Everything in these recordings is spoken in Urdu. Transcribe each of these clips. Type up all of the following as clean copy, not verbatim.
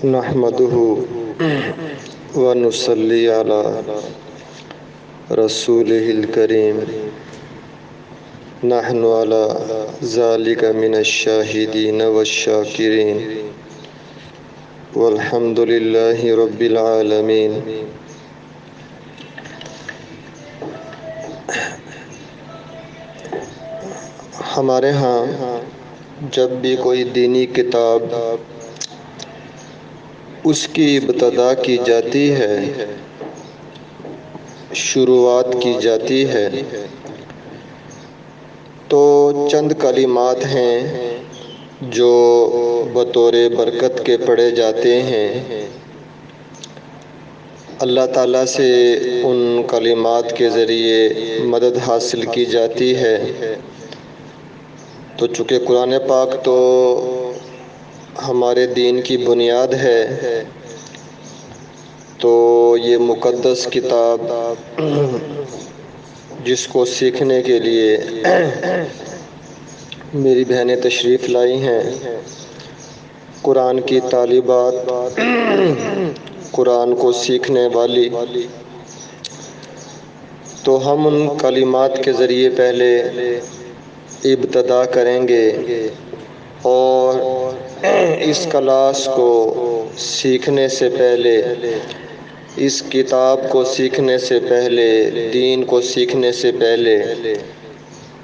نحمده ونصلي على رسوله الكريم نحن على ذلك من الشاهدين والشاكرين والحمد لله رب العالمين۔ ہمارے ہاں جب بھی کوئی دینی کتاب اس کی ابتدا کی جاتی ہے، شروعات کی جاتی ہے، تو چند کلمات ہیں جو بطور برکت کے پڑھے جاتے ہیں۔ اللہ تعالیٰ سے ان کلمات کے ذریعے مدد حاصل کی جاتی ہے۔ تو چونکہ قرآن پاک تو ہمارے دین کی بنیاد ہے، تو یہ مقدس کتاب جس کو سیکھنے کے لیے میری بہنیں تشریف لائی ہیں، قرآن کی طالبات، قرآن کو سیکھنے والی، تو ہم ان کلمات کے ذریعے پہلے ابتدا کریں گے اور اس کلاس کو سیکھنے سے پہلے، اس کتاب کو سیکھنے سے پہلے، دین کو سیکھنے سے پہلے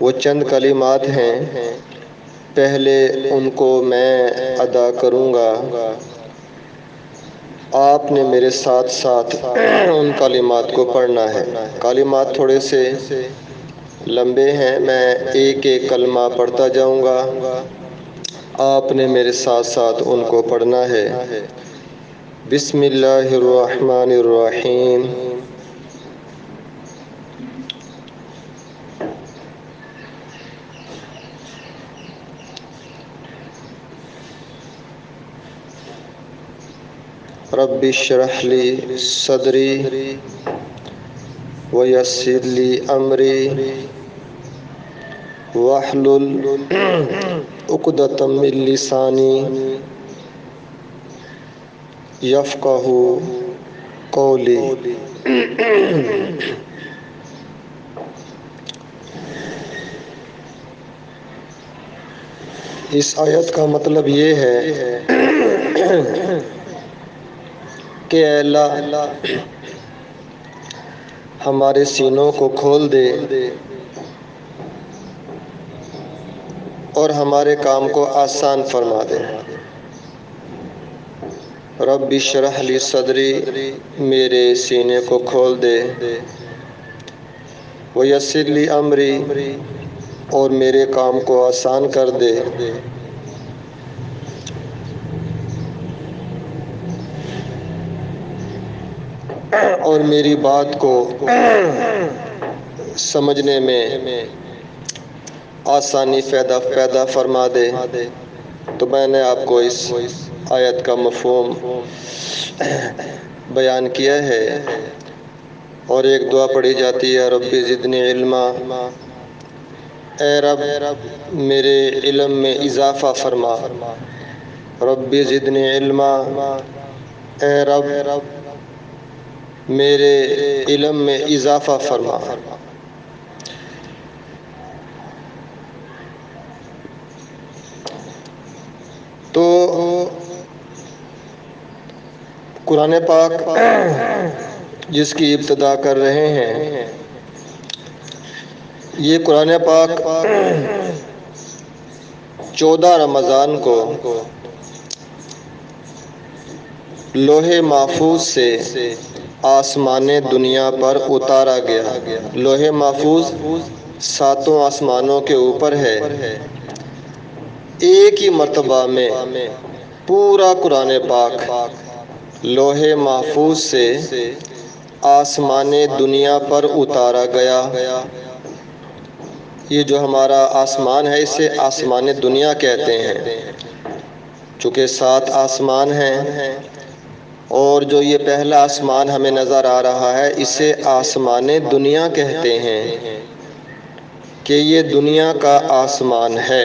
وہ چند کلمات ہیں، پہلے ان کو میں ادا کروں گا، آپ نے میرے ساتھ ساتھ ان کلمات کو پڑھنا ہے۔ کلمات تھوڑے سے لمبے ہیں، میں ایک ایک کلمہ پڑھتا جاؤں گا، آپ نے میرے ساتھ ساتھ ان کو پڑھنا ہے۔ بسم اللہ الرحمن الرحیم۔ رب اشرح لی صدری ویسر لی امری واحلل عقدۃ من لسانی یفقہوا قولی۔ اس آیت کا مطلب یہ ہے کہ اے اللہ ہمارے سینوں کو کھول دے اور ہمارے کام کو آسان فرما دے۔ رب اشرح لی صدری، میرے سینے کو کھول دے، ویسر لی امری، اور میرے کام کو آسان کر دے، اور میری بات کو سمجھنے میں آسانی پیدا فرما دے۔ تو میں نے آپ کو اس آیت کا مفہوم بیان کیا ہے، اور ایک دعا پڑھی جاتی ہے، رب زدنی علما، اے رب میرے علم میں اضافہ فرما۔ رب زدنی علما، اے رب میرے علم میں اضافہ فرما۔ تو قرآن پاک جس کی ابتدا کر رہے ہیں، یہ قرآن پاک 14 رمضان کو لوح محفوظ سے آسمان دنیا پر اتارا گیا۔ لوح محفوظ 7 آسمانوں کے اوپر ہے۔ ایک ہی مرتبہ میں پورا قرآن پاک لوح محفوظ سے آسمان دنیا پر اتارا گیا۔ یہ جو ہمارا آسمان ہے، اسے آسمان دنیا کہتے ہیں، چونکہ 7 آسمان ہیں، اور جو یہ پہلا آسمان ہمیں نظر آ رہا ہے، اسے آسمان دنیا کہتے ہیں، کہ یہ دنیا کا آسمان ہے۔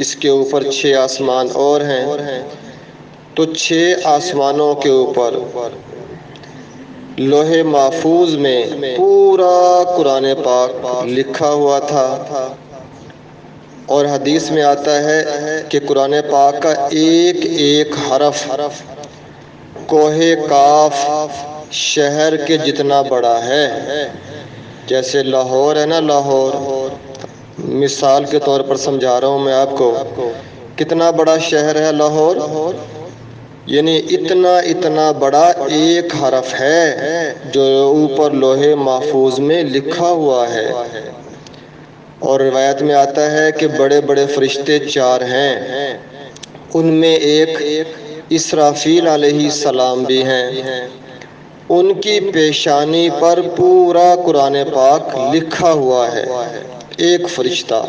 اس کے اوپر 6 آسمان اور ہیں۔ تو 6 آسمانوں کے اوپر لوح محفوظ میں پورا قرآن پاک لکھا ہوا تھا، اور حدیث میں آتا ہے کہ قرآن پاک کا ایک ایک حرف کوہ کاف شہر کے جتنا بڑا ہے۔ جیسے لاہور ہے نا، لاہور مثال کے طور پر سمجھا رہا ہوں میں آپ کو، کتنا بڑا شہر ہے لاہور، یعنی اتنا بڑا ایک حرف ہے جو اوپر لوح محفوظ میں لکھا ہوا ہے۔ اور روایت میں آتا ہے کہ بڑے بڑے فرشتے 4 ہیں، ان میں ایک اسرافیل علیہ السلام بھی ہیں، ان کی پیشانی پر پورا قرآن پاک لکھا ہوا ہے۔ ایک فرشتہ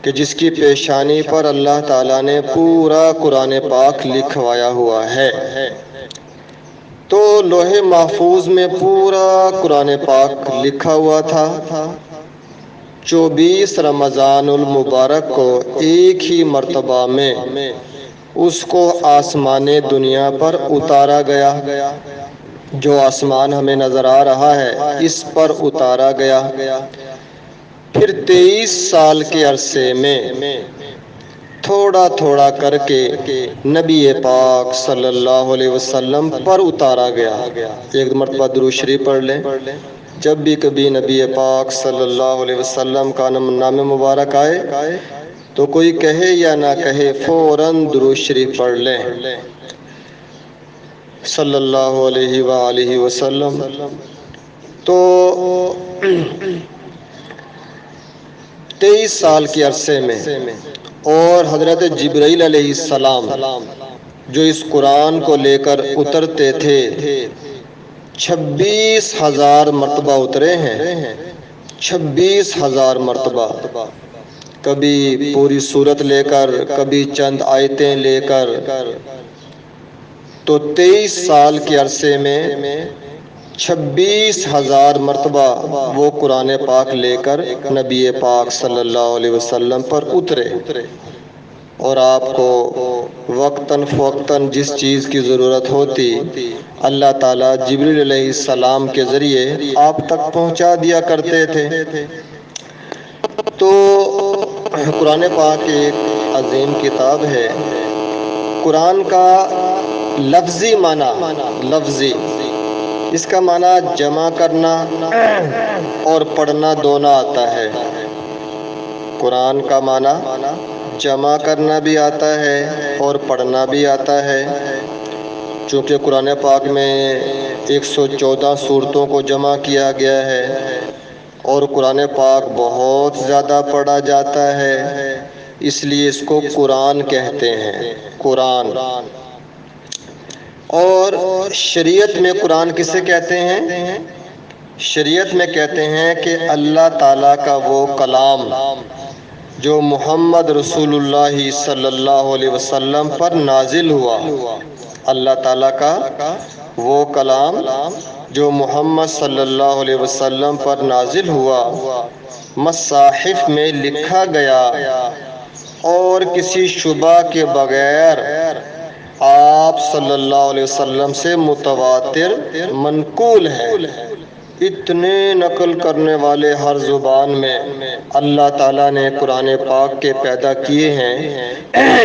کہ جس کی پیشانی پر اللہ تعالیٰ نے پورا قرآن پاک لکھوایا ہوا ہے۔ تو لوح محفوظ میں پورا قرآن پاک لکھا ہوا تھا۔ 24 رمضان المبارک کو ایک ہی مرتبہ میں اس کو آسمان دنیا پر اتارا گیا، جو آسمان ہمیں نظر آ رہا ہے اس پر اتارا گیا۔ پھر 23 سال کے عرصے میں تھوڑا تھوڑا کر کے نبی پاک صلی اللہ علیہ وسلم پر اتارا گیا۔ ایک مرتبہ درود شریف پڑھ لیں۔ جب بھی کبھی نبی پاک صلی اللہ علیہ وسلم کا نام مبارک آئے تو کوئی کہے یا نہ کہے فوراً درود شریف پڑھ لیں صلی اللہ علیہ وآلہ وسلم۔ تو 23 سال کے عرصے میں، اور حضرت جبرائیل علیہ السلام جو اس قرآن کو لے کر اترتے تھے 26,000 مرتبہ اترے ہیں، 26,000 مرتبہ، کبھی پوری سورت لے کر، کبھی چند آیتیں لے کر۔ تو 23 سال کے عرصے میں 26,000 مرتبہ وہ قرآن پاک لے کر نبی پاک صلی اللہ علیہ وسلم پر اترے، اور آپ کو وقتاً فوقتاً جس چیز کی ضرورت ہوتی اللہ تعالیٰ جبریل علیہ السلام کے ذریعے آپ تک پہنچا دیا کرتے تھے۔ تو قرآن پاک ایک عظیم کتاب ہے۔ قرآن کا لفظی معنی، لفظی اس کا معنی جمع کرنا اور پڑھنا دونوں آتا ہے۔ قرآن کا معنی جمع کرنا بھی آتا ہے اور پڑھنا بھی آتا ہے، چونکہ قرآن پاک میں 114 سورتوں کو جمع کیا گیا ہے، اور قرآن پاک بہت زیادہ پڑھا جاتا ہے، اس لیے اس کو قرآن کہتے ہیں، قرآن۔ اور شریعت میں قرآن کسے کہتے ہیں؟ شریعت میں کہتے ہیں کہ اللہ تعالیٰ کا وہ کلام جو محمد رسول اللہ صلی اللہ علیہ وسلم پر نازل ہوا، اللہ تعالیٰ کا وہ کلام جو محمد صلی اللہ علیہ وسلم پر نازل ہوا، مصاحف میں لکھا گیا اور کسی شبہ کے بغیر آپ صلی اللہ علیہ وسلم سے متواتر منقول ہے۔ اتنے نقل کرنے والے ہر زبان میں اللہ تعالیٰ نے قرآن پاک کے پیدا کیے ہیں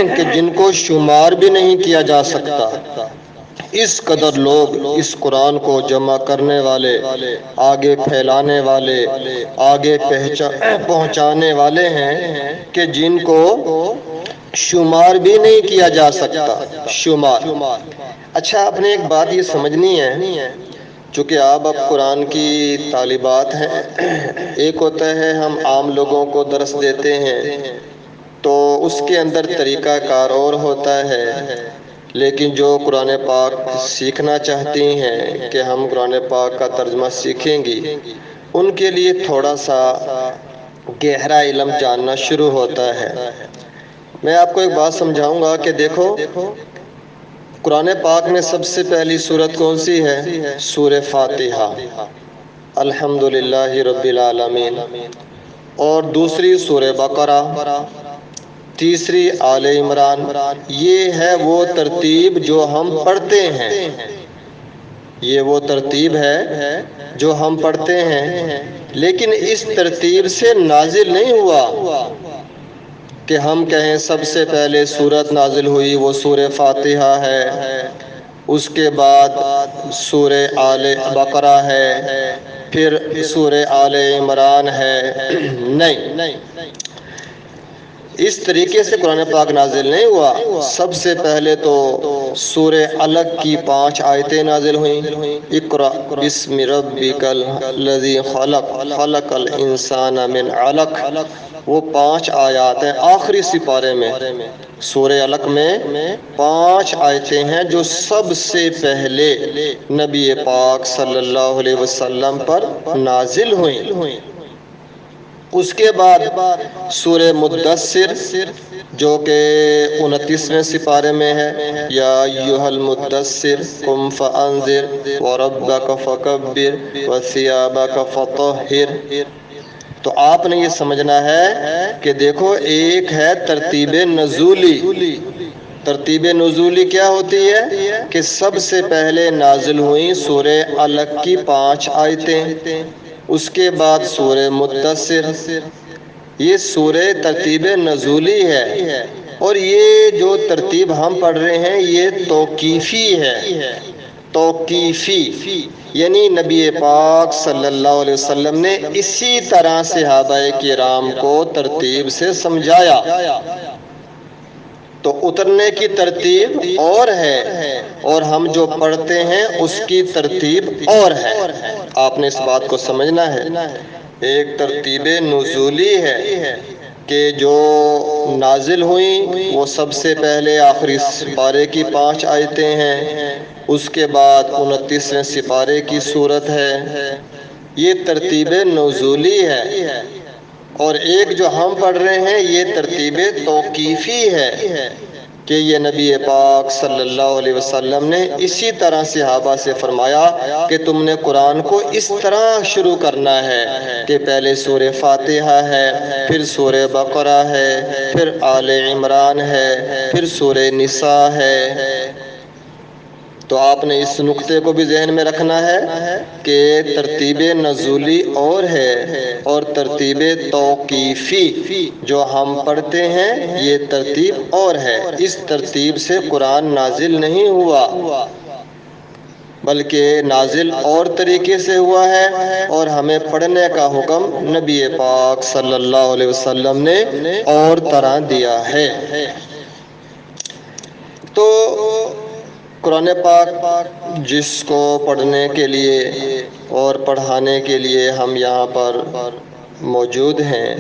کہ جن کو شمار بھی نہیں کیا جا سکتا۔ اس قدر لوگ اس قرآن کو جمع کرنے والے، آگے پھیلانے والے، آگے پہنچانے والے ہیں کہ جن کو شمار بھی نہیں کیا جا سکتا، شمار۔ اچھا، آپ نے ایک بات یہ سمجھنی ہے، چونکہ آپ اب قرآن کی طالبات ہیں، ایک ہوتا ہے ہم عام لوگوں کو درس دیتے ہیں تو اس کے اندر طریقہ کار اور ہوتا ہے، لیکن جو قرآن پاک سیکھنا چاہتی ہیں کہ ہم قرآن پاک کا ترجمہ سیکھیں گی، ان کے لیے تھوڑا سا گہرا علم جاننا شروع ہوتا ہے۔ میں آپ کو ایک بات سمجھاؤں گا کہ دیکھو، قرآن پاک میں سب سے پہلی سورت کون سی ہے؟ سورہ فاتحہ، الحمدللہ رب العالمین، اور دوسری سورہ بقرہ، تیسری آل عمران۔ یہ ہے وہ ترتیب جو ہم پڑھتے ہیں، یہ وہ ترتیب ہے جو ہم پڑھتے ہیں، لیکن اس ترتیب سے نازل نہیں ہوا کہ ہم کہیں سب سے پہلے سورت نازل ہوئی وہ سورہ فاتحہ ہے، اس کے بعد سورہ آل بقرہ ہے، پھر سورہ آل عمران ہے۔ نہیں، اس طریقے سے قرآن پاک نازل نہیں ہوا۔ سب سے پہلے تو سورہ علق کی 5 آیتیں نازل ہوئیں۔ اقرأ بسم ربک الذی خلق، خلق الانسان من علق، وہ 5 آیات ہیں آخری سپارے میں۔ سورہ علق میں 5 آیتیں ہیں جو سب سے پہلے نبی پاک صلی اللہ علیہ وسلم پر نازل ہوئیں۔ اس کے بعد سورہ مدثر جو کہ 29ویں سپارے میں ہے، یا ایھا المدثر قم فانذر وربک فکبر وثیابک فطہر۔ تو آپ نے یہ سمجھنا ہے کہ دیکھو، ایک ہے ترتیب نزولی۔ ترتیب نزولی کیا ہوتی ہے کہ سب سے پہلے نازل ہوئیں سورہ علق کی 5 آیتیں، اس کے بعد سورہ مدثر۔ یہ سورہ ترتیب نزولی ہے، اور یہ جو ترتیب ہم پڑھ رہے ہیں یہ توقیفی ہے۔ توقیفی یعنی نبی پاک صلی اللہ علیہ وسلم نے اسی طرح صحابہ کرام کو ترتیب سے سمجھایا، تو اترنے کی ترتیب اور ہے، اور ہم جو پڑھتے ہیں اس کی ترتیب اور ہے۔ آپ نے اس بات کو سمجھنا ہے۔ ایک ترتیب نزولی ہے کہ جو نازل ہوئیں وہ سب سے پہلے آخری سپارے کی 5 آیتیں ہیں، اس کے بعد 29ویں سپارے کی صورت ہے۔ یہ ترتیب نزولی ہے، اور ایک جو ہم پڑھ رہے ہیں یہ ترتیب توقیفی ہے کہ یہ نبی پاک صلی اللہ علیہ وسلم نے اسی طرح صحابہ سے فرمایا کہ تم نے قرآن کو اس طرح شروع کرنا ہے کہ پہلے سورہ فاتحہ ہے، پھر سورہ بقرہ ہے، پھر آل عمران ہے، پھر سورہ نساء ہے۔ تو آپ نے اس نقطے کو بھی ذہن میں رکھنا ہے کہ ترتیب نزولی اور ہے، اور ترتیب توقیفی جو ہم پڑھتے ہیں یہ ترتیب اور ہے۔ اس ترتیب سے قرآن نازل نہیں ہوا، بلکہ نازل اور طریقے سے ہوا ہے، اور ہمیں پڑھنے کا حکم نبی پاک صلی اللہ علیہ وسلم نے اور طرح دیا ہے۔ تو قرآن پاک جس کو پڑھنے کے لیے اور پڑھانے کے لیے ہم یہاں پر موجود ہیں،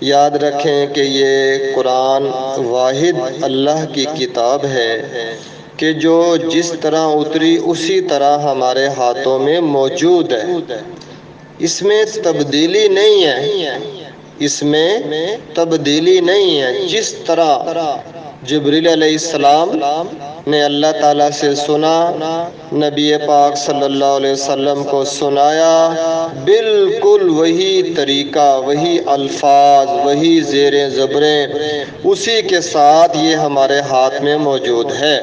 یاد رکھیں کہ یہ قرآن واحد اللہ کی کتاب ہے کہ جو جس طرح اتری اسی طرح ہمارے ہاتھوں میں موجود ہے۔ اس میں تبدیلی نہیں ہے، اس میں تبدیلی نہیں ہے۔ جس طرح جبریل علیہ السلام نے اللہ تعالیٰ سے سنا، نبی پاک صلی اللہ علیہ وسلم کو سنایا، بالکل وہی طریقہ، وہی الفاظ، وہی زیریں زبریں، اسی کے ساتھ یہ ہمارے ہاتھ میں موجود ہے۔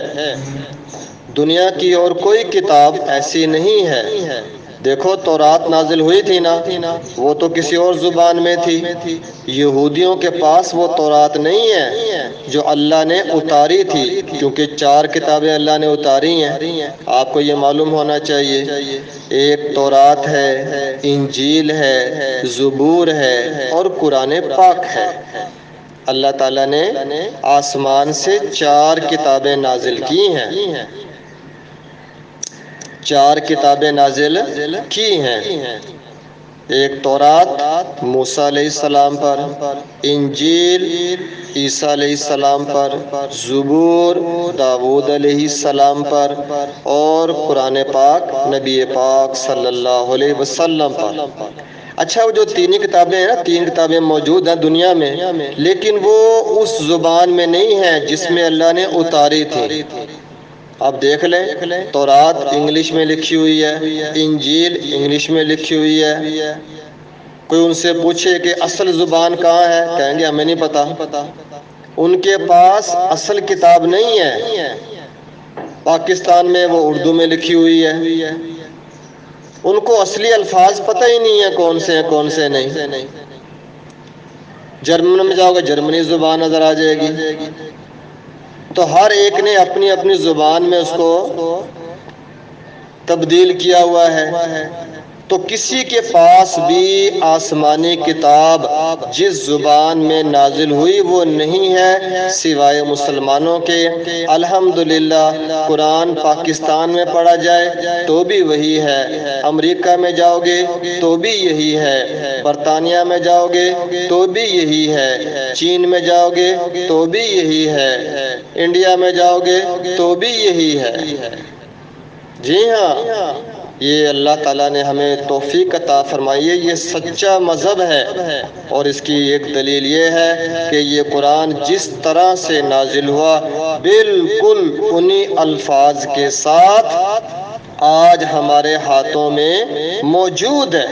دنیا کی اور کوئی کتاب ایسی نہیں ہے۔ دیکھو تورات نازل ہوئی تھی نا، وہ تو کسی اور زبان میں تھی۔ یہودیوں کے پاس وہ تورات نہیں ہے جو اللہ نے اتاری تھی، کیونکہ 4 کتابیں اللہ نے اتاری ہیں، آپ کو یہ معلوم ہونا چاہیے۔ ایک تورات ہے، انجیل ہے، زبور ہے، اور قرآن پاک ہے۔ اللہ تعالیٰ نے آسمان سے 4 کتابیں نازل کی ہیں، 4 کتابیں نازل کی ہیں۔ ایک تورات موسیٰ علیہ السلام پر، انجیل عیسیٰ علیہ السلام پر، زبور داؤد علیہ السلام پر، اور قرآن پاک نبی پاک صلی اللہ علیہ وسلم پر۔ اچھا، وہ جو 3 کتابیں ہیں نا، 3 کتابیں موجود ہیں دنیا میں، لیکن وہ اس زبان میں نہیں ہیں جس میں اللہ نے اتاری تھی۔ آپ دیکھ لیں، تورات انگلش میں لکھی ہوئی ہے، انجیل انگلش میں لکھی ہوئی ہے۔ کوئی ان سے پوچھے کہ اصل زبان کہاں ہے، کہیں گے ہمیں نہیں پتا۔ ان کے پاس اصل کتاب نہیں ہے، پاکستان میں وہ اردو میں لکھی ہوئی ہے، ان کو اصلی الفاظ پتہ ہی نہیں ہے کون سے ہیں کون سے نہیں۔ جرمن میں جاؤ گے جرمنی زبان نظر آ جائے گی۔ تو ہر ایک نے اپنی اپنی زبان میں اس کو تبدیل کیا ہوا ہے۔ تو کسی کے پاس بھی آسمانی کتاب جس زبان میں نازل ہوئی وہ نہیں ہے سوائے مسلمانوں کے۔ الحمدللہ قرآن پاکستان میں پڑھا جائے تو بھی وہی ہے، امریکہ میں جاؤ گے تو بھی یہی ہے، برطانیہ میں جاؤ گے تو بھی یہی ہے، چین میں جاؤ گے تو بھی یہی ہے، انڈیا میں جاؤ گے تو بھی یہی ہے۔ جی ہاں، یہ اللہ تعالیٰ نے ہمیں توفیق عطا فرمائی ہے، یہ سچا مذہب ہے۔ اور اس کی ایک دلیل یہ ہے کہ یہ قرآن جس طرح سے نازل ہوا بالکل انہی الفاظ کے ساتھ آج ہمارے ہاتھوں میں موجود ہے۔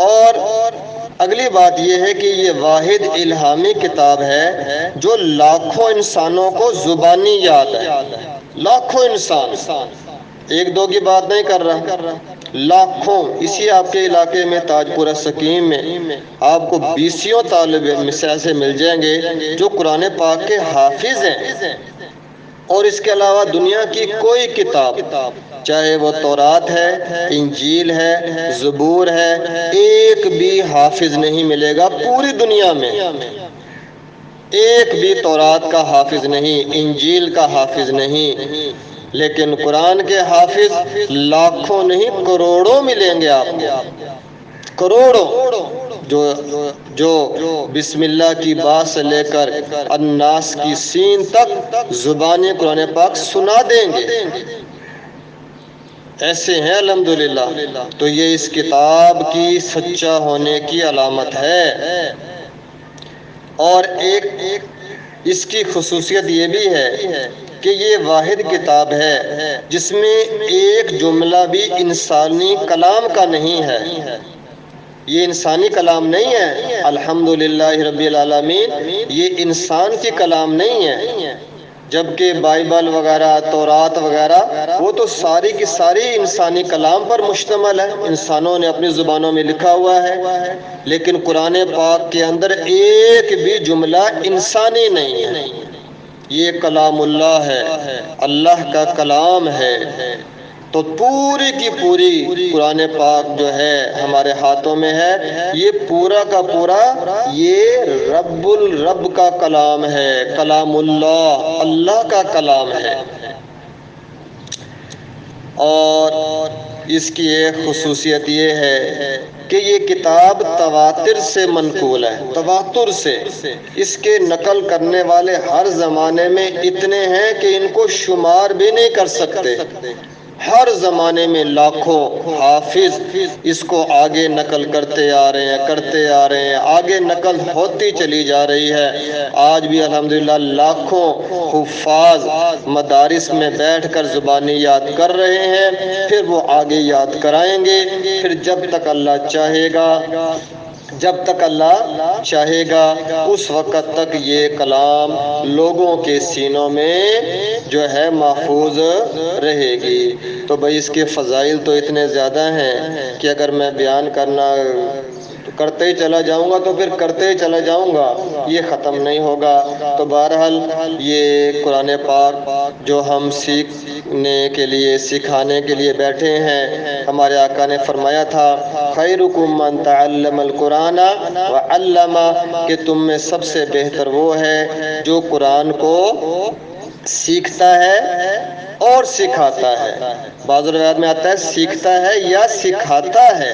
اور اگلی بات یہ ہے کہ یہ واحد الہامی کتاب ہے جو لاکھوں انسانوں کو زبانی یاد ہے، لاکھوں انسان، ایک دو کی بات نہیں کر رہا، لاکھوں۔ اسی آپ کے علاقے میں تاج پورہ سکیم میں آپ کو 20 طالب علم ایسے مل جائیں گے جو قرآن پاک کے حافظ ہیں، اور اس کے علاوہ دنیا کی کوئی کتاب، چاہے وہ تورات ہے، انجیل ہے، زبور ہے، ایک بھی حافظ نہیں ملے گا پوری دنیا میں، ایک بھی تورات کا حافظ نہیں، انجیل کا حافظ نہیں، لیکن قرآن کے حافظ لاکھوں نہیں کروڑوں ملیں گے آپ کو، کروڑوں، جو بسم اللہ کی بات سے لے کر الناس کی سین تک زبانی قرآن پاک سنا دیں گے، ایسے ہیں الحمدللہ۔ تو یہ اس کتاب کی سچا ہونے کی علامت ہے۔ اور ایک اس کی خصوصیت یہ بھی ہے کہ یہ واحد کتاب ہے جس میں ایک جملہ بھی انسانی کلام کا نہیں ہے، یہ انسانی کلام نہیں ہے، الحمدللہ رب العالمین، یہ انسان کی کلام نہیں ہے، جبکہ بائبل وغیرہ، تورات وغیرہ وہ تو ساری کی ساری انسانی کلام پر مشتمل ہے، انسانوں نے اپنی زبانوں میں لکھا ہوا ہے، لیکن قرآن پاک کے اندر ایک بھی جملہ انسانی نہیں ہے، یہ کلام اللہ ہے، اللہ کا کلام ہے۔ تو پوری کی پوری قرآن پاک جو ہے ہمارے ہاتھوں میں ہے، یہ پورا کا پورا یہ رب الرب کا کلام ہے، کلام اللہ، اللہ کا کلام ہے۔ اور اس کی ایک خصوصیت یہ ہے کہ یہ کتاب تواتر سے منقول ہے، تواتر سے، اس کے نقل کرنے والے ہر زمانے میں اتنے ہیں کہ ان کو شمار بھی نہیں کر سکتے، ہر زمانے میں لاکھوں حافظ اس کو آگے نقل کرتے آ رہے ہیں، آگے نقل ہوتی چلی جا رہی ہے۔ آج بھی الحمدللہ لاکھوں حفاظ مدارس میں بیٹھ کر زبانی یاد کر رہے ہیں، پھر وہ آگے یاد کرائیں گے، پھر جب تک اللہ چاہے گا اس وقت تک یہ کلام لوگوں کے سینوں میں جو ہے محفوظ رہے گی۔ تو بھئی اس کے فضائل تو اتنے زیادہ ہیں کہ اگر میں بیان کرتے ہی چلا جاؤں گا تو پھر کرتے ہی چلا جاؤں گا، یہ ختم نہیں ہوگا۔ تو بہرحال یہ قرآن پاک جو ہم سیکھنے کے لیے، سکھانے کے لیے بیٹھے ہیں، ہمارے آقا نے فرمایا تھا خیرکم من تعلم القرآن وعلمہ، کہ تم میں سب سے بہتر وہ ہے جو قرآن کو سیکھتا ہے اور سکھاتا ہے۔ بعض روایات میں آتا ہے سیکھتا ہے یا سکھاتا ہے،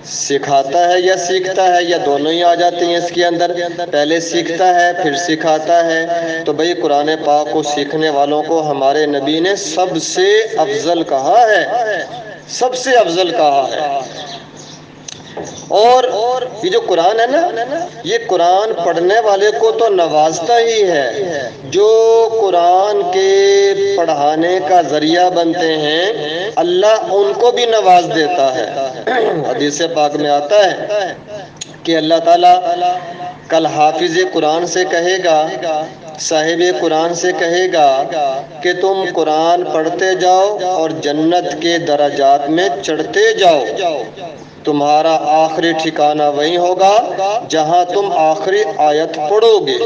سکھاتا ہے یا سیکھتا ہے، یا دونوں ہی آ جاتے ہیں اس کے اندر، پہلے سیکھتا ہے پھر سکھاتا ہے۔ تو بھئی قرآن پاک کو سیکھنے والوں کو ہمارے نبی نے سب سے افضل کہا ہے، سب سے افضل کہا ہے۔ اور یہ جو قرآن ہے نا، یہ قرآن پڑھنے والے کو تو نوازتا ہی ہے، جو قرآن کے پڑھانے کا ذریعہ بنتے ہیں اللہ ان کو بھی نواز دیتا ہے۔ حدیث پاک میں آتا ہے کہ اللہ تعالیٰ کل حافظ قرآن سے کہے گا، صاحب قرآن سے کہے گا کہ تم قرآن پڑھتے جاؤ اور جنت کے درجات میں چڑھتے جاؤ، تمہارا آخری ٹھکانہ وہی ہوگا جہاں تم آخری آیت پڑھو گے۔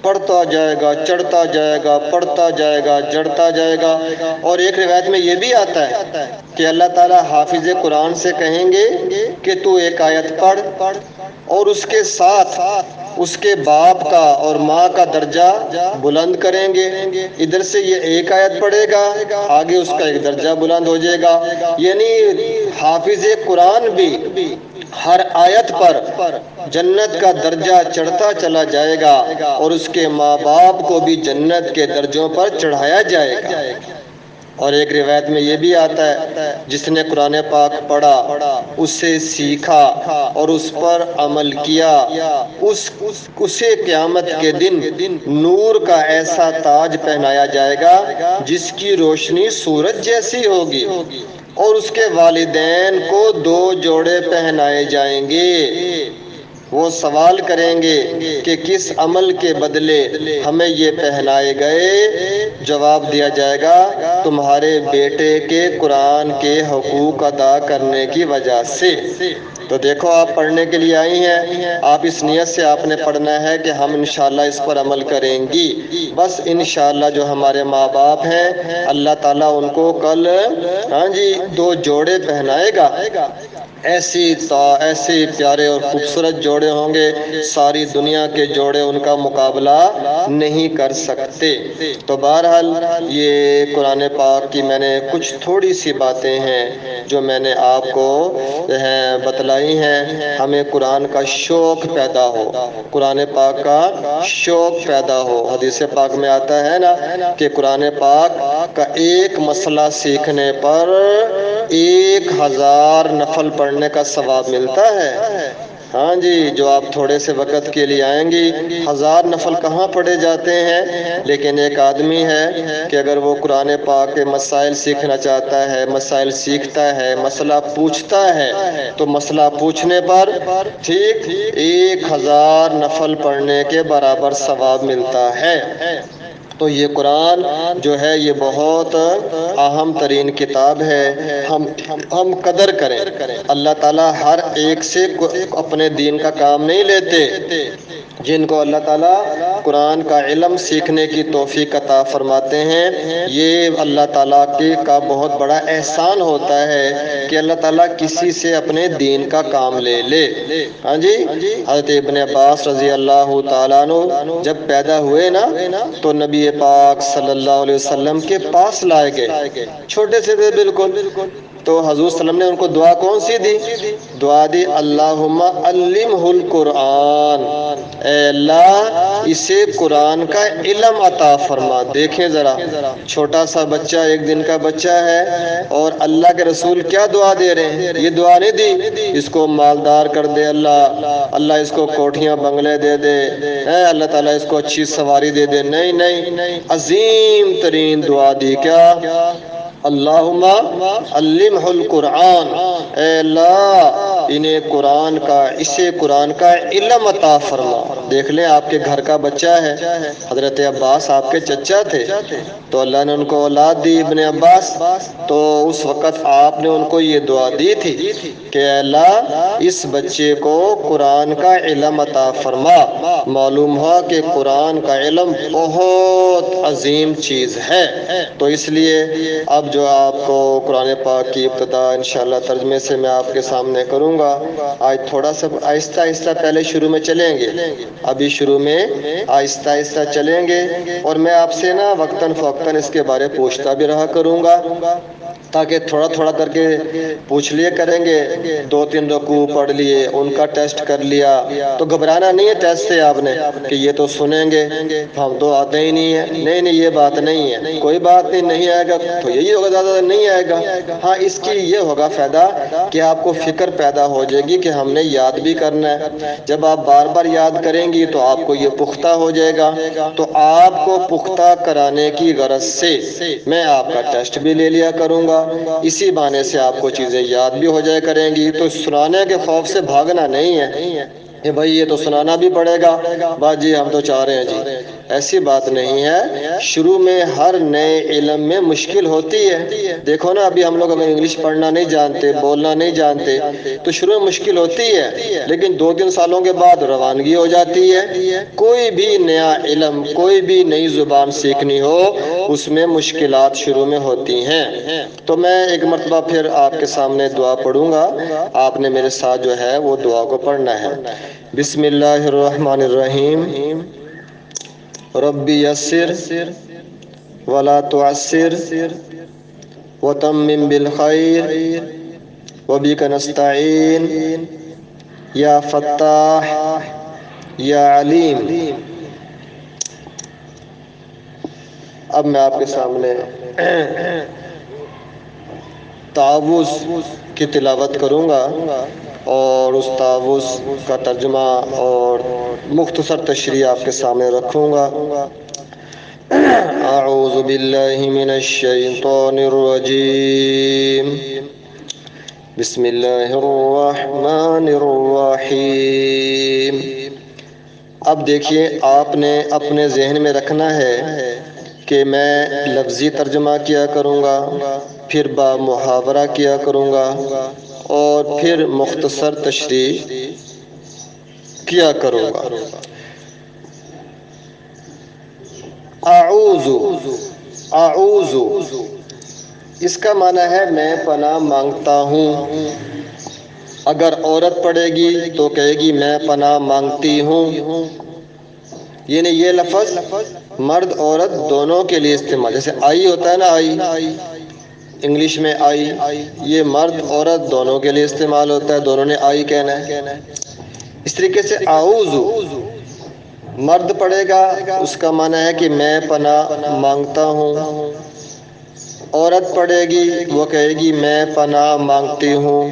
پڑھتا جائے گا، چڑھتا جائے گا، پڑھتا جائے گا، چڑھتا جائے گا۔ اور ایک روایت میں یہ بھی آتا ہے کہ اللہ تعالیٰ حافظ قرآن سے کہیں گے کہ تو ایک آیت پڑھ، اور اس کے ساتھ اس کے باپ کا اور ماں کا درجہ بلند کریں گے۔ ادھر سے یہ ایک آیت پڑھے گا، آگے اس کا ایک درجہ بلند ہو جائے گا۔ یعنی حافظ قرآن بھی ہر آیت پر جنت کا درجہ چڑھتا چلا جائے گا، اور اس کے ماں باپ کو بھی جنت کے درجوں پر چڑھایا جائے گا۔ اور ایک روایت میں یہ بھی آتا ہے جس نے قرآن پاک پڑھا، اسے سیکھا اور اس پر عمل کیا، اسے قیامت کے دن نور کا ایسا تاج پہنایا جائے گا جس کی روشنی سورج جیسی ہوگی، اور اس کے والدین کو 2 جوڑے پہنائے جائیں گے۔ وہ سوال کریں گے کہ کس عمل کے بدلے ہمیں یہ پہنائے گئے؟ جواب دیا جائے گا تمہارے بیٹے کے قرآن کے حقوق ادا کرنے کی وجہ سے۔ تو دیکھو، آپ پڑھنے کے لیے آئی ہیں، آپ اس نیت سے آپ نے پڑھنا ہے کہ ہم انشاءاللہ اس پر عمل کریں گی۔ بس انشاءاللہ جو ہمارے ماں باپ ہیں، اللہ تعالیٰ ان کو کل 2 جوڑے پہنائے گا۔ ایسے پیارے اور خوبصورت جوڑے ہوں گے، ساری دنیا کے جوڑے ان کا مقابلہ نہیں کر سکتے۔ تو بہرحال یہ قرآن پاک کی میں نے کچھ تھوڑی سی باتیں ہیں جو میں نے آپ کو بتلائی ہیں۔ ہمیں قرآن کا شوق پیدا ہو، قرآن پاک کا شوق پیدا ہو۔ حدیث پاک میں آتا ہے نا کہ قرآن پاک کا ایک مسئلہ سیکھنے پر 1000 نفل پڑھنے کا ثواب ملتا ہے۔ ہاں جی، جو آپ تھوڑے سے وقت کے لیے آئیں گی، 1000 نفل کہاں پڑھے جاتے ہیں؟ لیکن ایک آدمی ہے کہ اگر وہ قرآن پاک کے مسائل سیکھنا چاہتا ہے، مسائل سیکھتا ہے، مسئلہ پوچھتا ہے، تو مسئلہ پوچھنے پر 1000 نفل پڑھنے کے برابر ثواب ملتا ہے۔ تو یہ قرآن جو ہے یہ بہت اہم ترین کتاب ہے، ہم قدر کریں۔ اللہ تعالیٰ ہر ایک سے اپنے دین کا کام نہیں لیتے۔ جن کو اللہ تعالیٰ قرآن کا علم سیکھنے کی توفیق عطا فرماتے ہیں، یہ اللہ تعالیٰ کا بہت بڑا احسان ہوتا ہے کہ اللہ تعالیٰ کسی سے اپنے دین کا کام لے لے۔ ہاں جی، حضرت ابن عباس رضی اللہ تعالیٰ عنہ جب پیدا ہوئے نا تو نبی پاک صلی اللہ علیہ وسلم کے پاس لائے گئے، چھوٹے سے تھے بالکل۔ تو حضور صلی اللہ علیہ وسلم نے ان کو دعا کون سی دی؟ دعا دی اللہم علمہ القرآن، اے اللہ اسے قرآن کا علم عطا فرما۔ دیکھیں ذرا، چھوٹا سا بچہ، 1 دن کا بچہ ہے، اور اللہ کے رسول کیا دعا دے رہے ہیں؟ یہ دعا نہیں دی اس کو مالدار کر دے اللہ اس کو کوٹھیاں بنگلے دے دے، اللہ تعالیٰ اس کو اچھی سواری دے دے۔ نہیں، عظیم ترین دعا دی، کیا؟ اللہم علمہ القرآن، اے اللہ اسے قرآن کا علم عطا فرما۔ دیکھ لیں، آپ کے گھر کا بچہ ہے، حضرت عباس آپ کے چچا تھے، تو اللہ نے ان کو اولاد دی ابن عباس، تو اس وقت آپ نے ان کو یہ دعا دی تھی کہ اے اللہ اس بچے کو قرآن کا علم عطا فرما۔ معلوم ہوا کہ قرآن کا علم بہت عظیم چیز ہے۔ تو اس لیے اب جو آپ کو قرآن پاک کی ابتدا انشاءاللہ ترجمے سے میں آپ کے سامنے کروں گا۔ آج تھوڑا سا آہستہ آہستہ پہلے شروع میں چلیں گے، ابھی شروع میں آہستہ آہستہ چلیں گے، اور میں آپ سے نا وقتاً فوقتاً اس کے بارے پوچھتا بھی رہا کروں گا، تاکہ تھوڑا تھوڑا کر کے پوچھ لیے کریں گے۔ 2-3 رکوع پڑھ لیے، ان کا ٹیسٹ کر لیا، تو گھبرانا نہیں ہے ٹیسٹ سے آپ نے کہ یہ تو سنیں گے ہم تو آتے ہی نہیں ہیں۔ نہیں، یہ بات نہیں ہے، کوئی بات نہیں آئے گا تو یہی ہوگا، زیادہ نہیں آئے گا۔ ہاں، اس کی یہ ہوگا فائدہ کہ آپ کو فکر پیدا ہو جائے گی کہ ہم نے یاد بھی کرنا ہے۔ جب آپ بار بار یاد کریں گی تو آپ کو یہ پختہ ہو جائے گا۔ تو آپ کو پختہ کرانے کی غرض سے میں آپ کا ٹیسٹ بھی لے لیا کروں گا، اسی بہانے سے آپ کو چیزیں یاد بھی ہو جائے کریں گی۔ تو سنانے کے خوف سے بھاگنا نہیں ہے، بھائی یہ تو سنانا بھی پڑے گا، بات جی ہم تو چاہ رہے ہیں جی، ایسی بات نہیں ہے۔ شروع میں ہر نئے علم میں مشکل ہوتی ہے۔ دیکھو نا ابھی ہم لوگ اگر انگلش پڑھنا نہیں جانتے، بولنا نہیں جانتے تو شروع میں مشکل ہوتی ہے، لیکن 2-3 سالوں کے بعد روانگی ہو جاتی ہے۔ کوئی بھی نیا علم، کوئی بھی نئی زبان سیکھنی ہو اس میں مشکلات شروع میں ہوتی ہیں۔ تو میں ایک مرتبہ پھر آپ کے سامنے دعا پڑھوں گا، آپ نے میرے ساتھ جو ہے وہ دعا کو پڑھنا ہے۔ بسم اللہ الرحمن الرحیم، رب یسر ولا تعسر وتمم بالخیر وبک نستعین یا فتاح یا علیم۔ اب میں آپ کے سامنے تعوذ کی تلاوت کروں گا اور اس تعوذ کا ترجمہ اور مختصر تشریح آپ کے سامنے رکھوں گا۔ اعوذ باللہ من الشیطان الرجیم، بسم اللہ الرحمن الرحیم۔ اب دیکھیے آپ نے اپنے ذہن میں رکھنا ہے کہ میں لفظی ترجمہ کیا کروں گا، پھر با محاورہ کیا کروں گا اور پھر مختصر تشریح کیا کروں گا۔ اعوذ، اعوذ اس کا معنی ہے میں پناہ مانگتا ہوں۔ اگر عورت پڑھے گی تو کہے گی میں پناہ مانگتی ہوں، یعنی یہ لفظ مرد عورت دونوں کے لیے استعمال، جیسے آئی ہوتا ہے نا، آئی انگلش میں آئی، یہ مرد عورت دونوں کے لیے استعمال ہوتا ہے، دونوں نے آئی کہنا ہے۔ اس طریقے سے اعوذ مرد پڑھے گا اس کا معنی ہے کہ میں پناہ مانگتا ہوں، عورت پڑھے گی وہ کہے گی میں پناہ مانگتی ہوں۔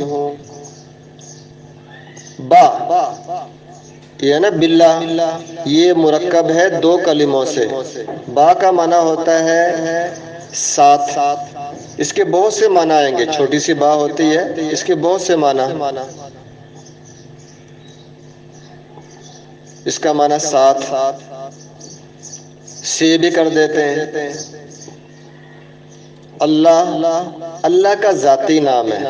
با یہ ہے نا باللہ، یہ مرکب ہے 2 کلموں سے۔ با کا معنی ہوتا ہے ساتھ، اس کے بہت سے معنی آئیں گے، چھوٹی سی با ہوتی ہے، اس کے بہت سے معنی، اس کا معنی ساتھ سے بھی کر دیتے ہیں۔ اللہ، اللہ کا ذاتی نام ہے،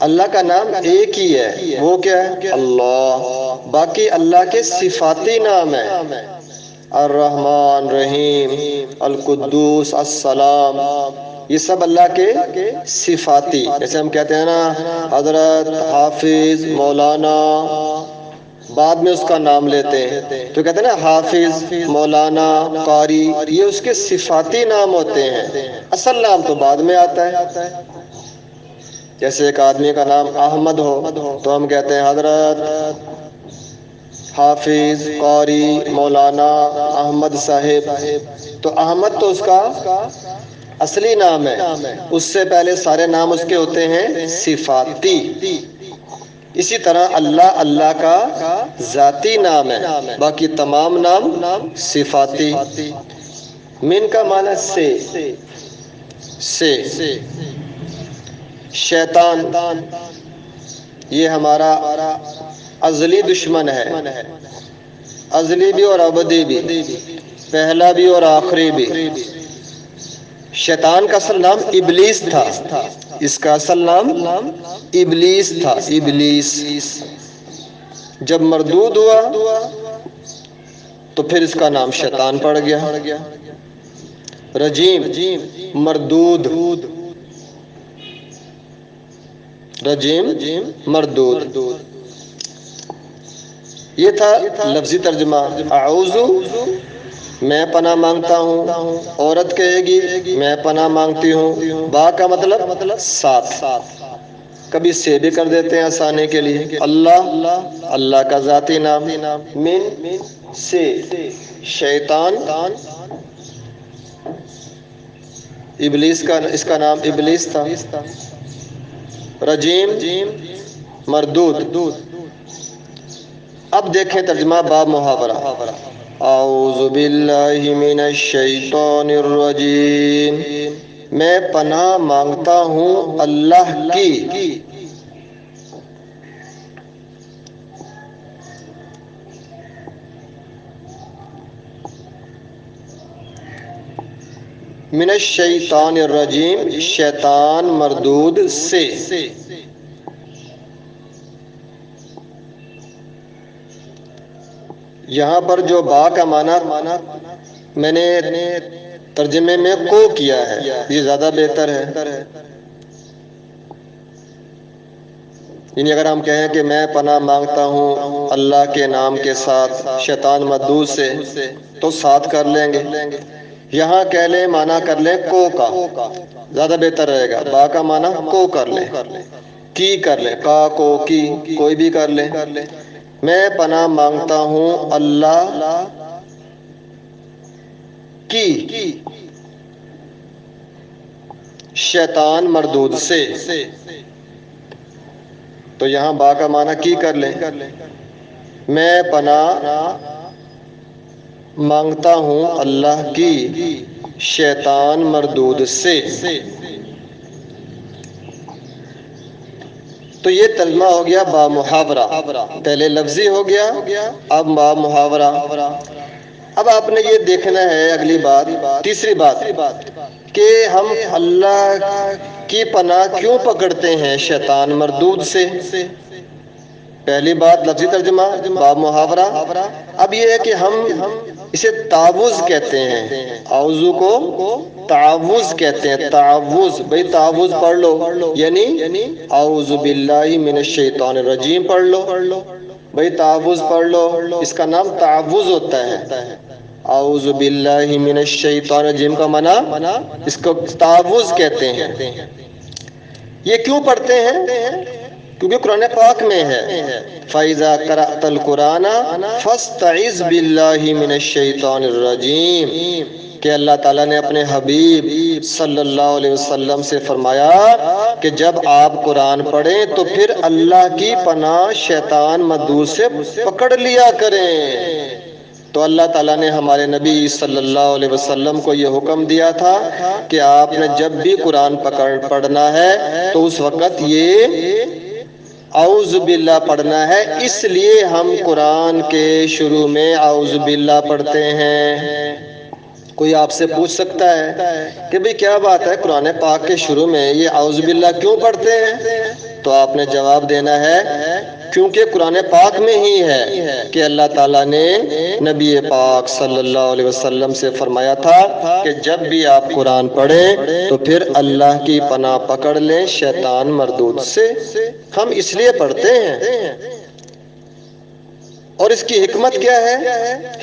اللہ کا نام ایک ہی ہے، وہ کیا ہے؟ اللہ۔ باقی اللہ کے صفاتی نام ہیں، الرحمن، رحیم، القدوس، السلام، یہ سب اللہ کے صفاتی، جیسے ہم کہتے ہیں نا حضرت، حافظ، مولانا، بعد میں اس کا نام لیتے ہیں تو کہتے ہیں نا حافظ، مولانا، قاری، یہ اس کے صفاتی نام ہوتے ہیں، اصل نام تو بعد میں آتا ہے۔ جیسے ایک آدمی کا نام احمد ہو تو ہم کہتے ہیں حضرت، حافظ، قاری، مولانا احمد صاحب، تو احمد تو اس کا اصلی نام ہے، اس سے پہلے سارے نام اس کے ہوتے ہیں صفاتی۔ اسی طرح اللہ، اللہ کا ذاتی نام ہے، باقی تمام نام صفاتی۔ من کا معنی سے، شیطان یہ ہمارا ازلی دشمن ہے، ازلی بھی اور ابدی بھی، پہلا بھی اور آخری بھی۔ شیطان کا اصل نام ابلیس تھا، اس کا اصل نام ابلیس تھا، ابلیس۔ جب مردود ہوا تو پھر اس کا نام شیطان پڑ گیا۔ رجیم، مردود، رجیم، مردود، یہ تھا لفظی ترجمہ۔ اعوذ میں پناہ مانگتا ہوں، عورت کہے گی میں پناہ مانگتی ہوں، با کا مطلب ساتھ، کبھی سے بھی کر دیتے ہیں آسانی کے لیے۔ اللہ، اللہ کا ذاتی نام، من سے، شیطان، ابلیس کا، اس کا نام ابلیس تھا۔ رجیم، مردود۔ اب دیکھیں ترجمہ با محاورہ۔ اعوذ باللہ من الشیطان الرجیم، میں پناہ مانگتا ہوں اللہ کی من الشیطان الرجیم، شیطان مردود سے۔ یہاں پر جو با کا معنی میں نے ترجمے میں کو کیا ہے، یہ زیادہ بہتر ہے۔ یعنی اگر ہم کہیں کہ میں پناہ مانگتا ہوں اللہ کے نام کے ساتھ شیطان مردود سے، تو ساتھ کر لیں گے۔ یہاں کہہ لیں معنی کر لیں کو کا، زیادہ بہتر رہے گا۔ با کا معنی کو کر لیں، کی کر لیں، کا کو کی کوئی بھی کر لیں۔ میں پناہ مانگتا ہوں اللہ کی شیطان مردود سے، تو یہاں با کا معنی کی کر لیں۔ میں پناہ مانگتا ہوں اللہ کی شیطان مردود سے۔ تو یہ ترجمہ ہو گیا با محاورہ، پہلے لفظی ہو گیا، اب با محاورہ۔ اب آپ نے یہ دیکھنا ہے اگلی بات، تیسری بات، کہ ہم اللہ کی پناہ کیوں پکڑتے ہیں شیطان مردود سے۔ پہلی بات لفظی ترجمہ، با محاورہ۔ اب یہ ہے کہ ہم اسے تعوذ کہتے ہیں، اعوذ کو تعوذ کہتے ہیں۔ تعوذ، بھئی تعوذ پڑھ لو، یعنی اعوذ باللہ من الشیطان الرجیم پڑھ لو، بھئی تعوذ پڑھ لو، اس کا نام تعوذ ہوتا ہے۔ اعوذ باللہ من الشیطان الرجیم کا معنی اس کو تعوذ کہتے ہیں۔ یہ کیوں پڑھتے ہیں؟ کیونکہ قرآن پاک میں ہے فَإِذَا قَرَأْتَ الْقُرْآنَ فَاسْتَعِذْ بِاللَّهِ مِنَ الشَّيْطَانِ الرَّجِيمِ، کہ اللہ تعالیٰ نے اپنے حبیب صلی اللہ علیہ وسلم سے فرمایا کہ جب آپ قرآن پڑھیں تو پھر اللہ کی پناہ شیطان مردود سے پکڑ لیا کریں۔ تو اللہ تعالیٰ نے ہمارے نبی صلی اللہ علیہ وسلم کو یہ حکم دیا تھا کہ آپ نے جب بھی قرآن پڑھنا ہے تو اس وقت یہ اعوذ باللہ پڑھنا ہے۔ اس لیے ہم قرآن کے شروع میں اعوذ باللہ پڑھتے ہیں۔ کوئی آپ سے پوچھ سکتا ہے کہ بھئی کیا بات ہے قرآن پاک کے شروع میں یہ اعوذ باللہ کیوں پڑھتے ہیں؟ تو آپ نے جواب دینا ہے کیونکہ قرآن پاک میں ہی ہے کہ اللہ تعالیٰ نے نبی پاک صلی اللہ علیہ وسلم سے فرمایا تھا کہ جب بھی آپ قرآن پڑھیں تو پھر اللہ کی پناہ پکڑ لیں شیطان مردود سے۔ ہم اس لیے پڑھتے ہیں۔ اور اس کی حکمت کیا ہے؟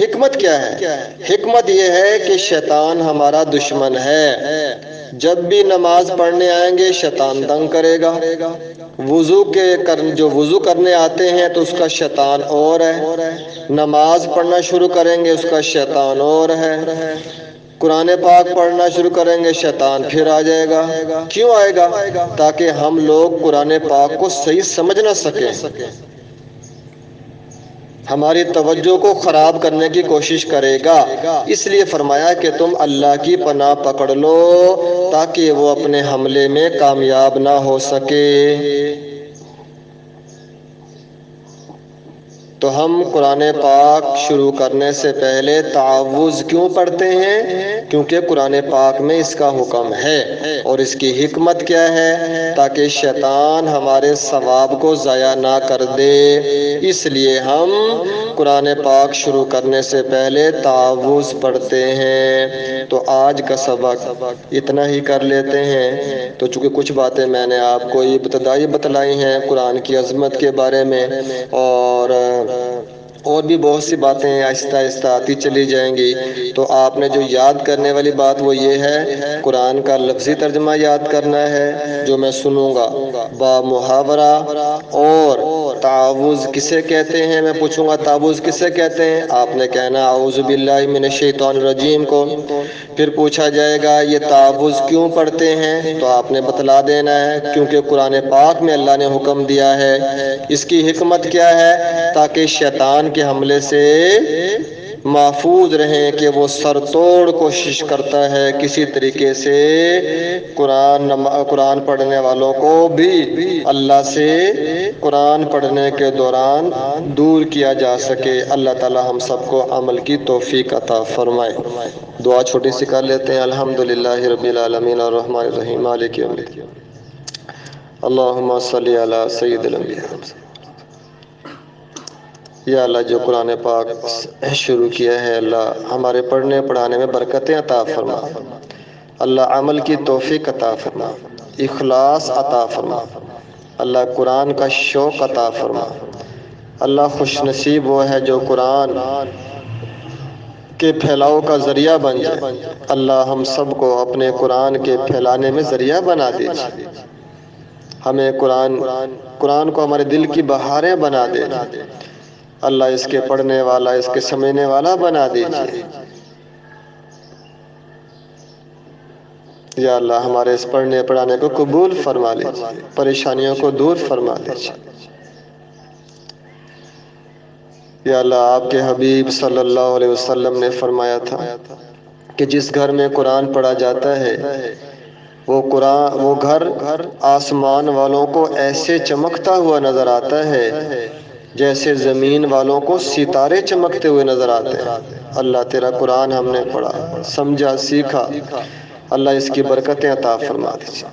حکمت کیا ہے؟ حکمت یہ ہے کہ شیطان ہمارا دشمن ہے۔ جب بھی نماز پڑھنے آئیں گے شیطان تنگ کرے گا۔ جو وضو کرنے آتے ہیں تو اس کا شیطان اور ہے، نماز پڑھنا شروع کریں گے اس کا شیطان اور ہے، قرآن پاک پڑھنا شروع کریں گے شیطان پھر آ جائے گا۔ کیوں آئے گا؟ تاکہ ہم لوگ قرآن پاک کو صحیح سمجھ نہ سکیں، ہماری توجہ کو خراب کرنے کی کوشش کرے گا۔ اس لیے فرمایا کہ تم اللہ کی پناہ پکڑ لو تاکہ وہ اپنے حملے میں کامیاب نہ ہو سکے۔ تو ہم قرآن پاک شروع کرنے سے پہلے تعوذ کیوں پڑھتے ہیں؟ کیونکہ قرآن پاک میں اس کا حکم ہے۔ اور اس کی حکمت کیا ہے؟ تاکہ شیطان ہمارے ثواب کو ضائع نہ کر دے۔ اس لیے ہم قرآن پاک شروع کرنے سے پہلے تعوذ پڑھتے ہیں۔ تو آج کا سبق اتنا ہی کر لیتے ہیں۔ تو چونکہ کچھ باتیں میں نے آپ کو ابتدائی بتلائی ہیں قرآن کی عظمت کے بارے میں، اور بھی بہت سی باتیں آہستہ آہستہ آتی چلی جائیں گی، تو آپ نے جو یاد کرنے والی بات وہ یہ ہے قرآن کا لفظی ترجمہ یاد کرنا ہے جو میں سنوں گا، با محاورہ، اور تعوذ کسے کہتے ہیں میں پوچھوں گا تعوذ کسے کہتے ہیں، آپ نے کہنا اعوذ باللہ من الشیطان الرجیم کو۔ پھر پوچھا جائے گا یہ تعوذ کیوں پڑھتے ہیں، تو آپ نے بتلا دینا ہے کیونکہ قرآن پاک میں اللہ نے حکم دیا ہے۔ اس کی حکمت کیا ہے؟ تاکہ شیطان کے حملے سے محفوظ رہیں کہ وہ سر توڑ کوشش کرتا ہے کسی طریقے سے قرآن پڑھنے والوں کو بھی اللہ سے قرآن پڑھنے کے دوران دور کیا جا سکے۔ اللہ تعالی ہم سب کو عمل کی توفیق عطا فرمائے۔ دعا چھوٹی سی کر لیتے ہیں۔ الحمدللہ رب العالمین الرحمن الرحیم مالک یوم الدین، اللہم صلی علی سید الانبیاء۔ یا اللہ جو قرآن پاک شروع کیا ہے اللہ ہمارے پڑھنے پڑھانے میں برکتیں عطا فرما، اللہ عمل کی توفیق عطا فرما، اخلاص عطا فرما، اللہ قرآن کا شوق عطا فرما۔ اللہ خوش نصیب وہ ہے جو قرآن کے پھیلاؤ کا ذریعہ بن جائے۔ اللہ ہم سب کو اپنے قرآن کے پھیلانے میں ذریعہ بنا دیجیے۔ ہمیں قرآن کو ہمارے دل کی بہاریں بنا دیجیے۔ اللہ اس کے پڑھنے والا، اس کے سمجھنے والا بنا دیجیے۔ یا اللہ ہمارے اس پڑھنے پڑھانے کو قبول فرما لیجیے، پریشانیوں کو دور فرما لیجیے۔ یا اللہ آپ کے حبیب صلی اللہ علیہ وسلم نے فرمایا تھا کہ جس گھر میں قرآن پڑھا جاتا ہے وہ گھر آسمان والوں کو ایسے چمکتا ہوا نظر آتا ہے جیسے زمین والوں کو ستارے چمکتے ہوئے نظر آتے ہیں۔ اللہ تیرا قرآن ہم نے پڑھا، سمجھا، سیکھا، اللہ اس کی برکتیں عطا فرما دیجیے۔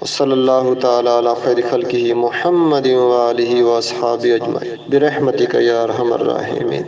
صلی اللہ تعالی علی خیر خلقہ محمد وآلہ واصحابہ اجمعین برحمتک یا ارحم الراحمین۔